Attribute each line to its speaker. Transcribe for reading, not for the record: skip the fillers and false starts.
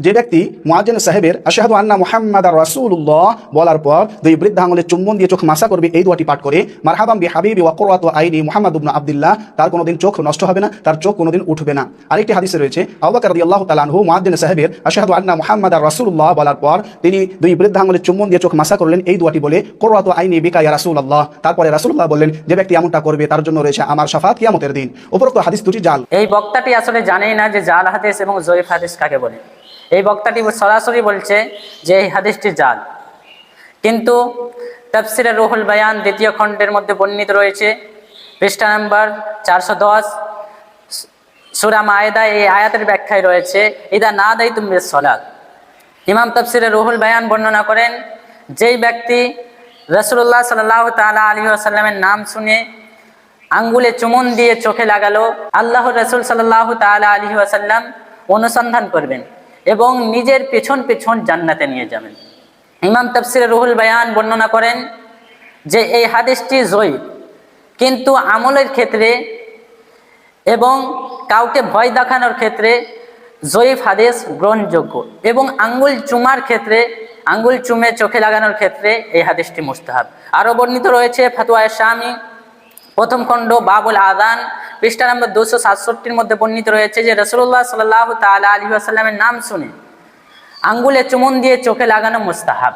Speaker 1: যে ব্যক্তি মুয়াজ্জিন সাহেবের আশহাদু আন্না মুহাম্মাদার রাসূলুল্লাহ বলার পর দুই বৃদ্ধ আঙুলে চুম্বন দিয়ে চোখ মাসা করবে, এই দোয়াটি পাঠ করে মারহাবাম বিহাবিবি ওয়া কুররাতু আইনি মুহাম্মদ ইবনে আব্দুল্লাহ, তার কোনোদিন চোখ নষ্ট হবে না, তার চোখ কোনোদিন উঠবে না। আরেকটি হাদিসে রয়েছে আবু বকর রাদিয়াল্লাহু তাআলা আনহু মুয়াজ্জিন সাহেবের আশহাদু আন্না মুহাম্মাদার রাসূলুল্লাহ বলার পর তিনি দুই বৃদ্ধ আঙুলে চুম্বন দিয়ে চোখ মাসা করলেন, এই দোয়াটি বলে কুররাতু আইনি বিকা ইয়া রাসূলুল্লাহ। তারপরে রাসূলুল্লাহ বললেন, যে ব্যক্তি এমনটা করবে তার জন্য রয়েছে আমার শাফাত কিয়ামতের দিন। উপরোক্ত হাদিস দুটি জাল।
Speaker 2: এই বক্তাটি আসলে জানেই না যে জাল হাদিস এবং জয়ীফ হাদিস কাকে বলে। এই বক্তাটি সরাসরি বলছে যে এই হাদিসটি জাল, কিন্তু তাফসিরে রুহুল বায়ান দ্বিতীয় খণ্ডের মধ্যে বর্ণিত রয়েছে, পৃষ্ঠা নাম্বার 410, সূরা মায়েদা, এই আয়াতের ব্যাখ্যায় রয়েছে ইদা নাদাইতুম বিস-সালাত। ইমাম তাফসিরে রুহুল বায়ান বর্ণনা করেন, যেই ব্যক্তি রাসূলুল্লাহ সাল্লাল্লাহু তাআলা আলাইহি ওয়াসাল্লামের নাম শুনে আঙ্গুলে চুমন দিয়ে চোখে লাগালো, আল্লাহর রাসূল সাল্লাল্লাহু তাআলা আলাইহি ওয়াসাল্লাম অনুসন্ধান করবেন এবং নিজের পেছন পেছন জান্নাতে নিয়ে যাবেন। ইমাম তাফসিরে রুহুল বায়ান বর্ণনা করেন যে এই হাদিসটি জয়ীফ, কিন্তু আমলের ক্ষেত্রে এবং কাউকে ভয় দেখানোর ক্ষেত্রে জয়ীফ হাদিস গ্রহণযোগ্য, এবং আঙ্গুল চুমার ক্ষেত্রে, আঙ্গুল চুমে চোখে লাগানোর ক্ষেত্রে এই হাদিসটি মুস্তাহাব। আরও বর্ণিত রয়েছে ফতোয়ায়ে শামি প্রথম খণ্ড বাবুল আযান, পৃষ্ঠা নম্বর 267 মধ্যে বর্ণিত রয়েছে যে রাসূলুল্লাহ সাল্লাল্লাহু তাআলা আলাইহি ওয়াসাল্লামের নাম শুনে আঙ্গুলে চুমন দিয়ে চোখে লাগানো মুস্তাহাব।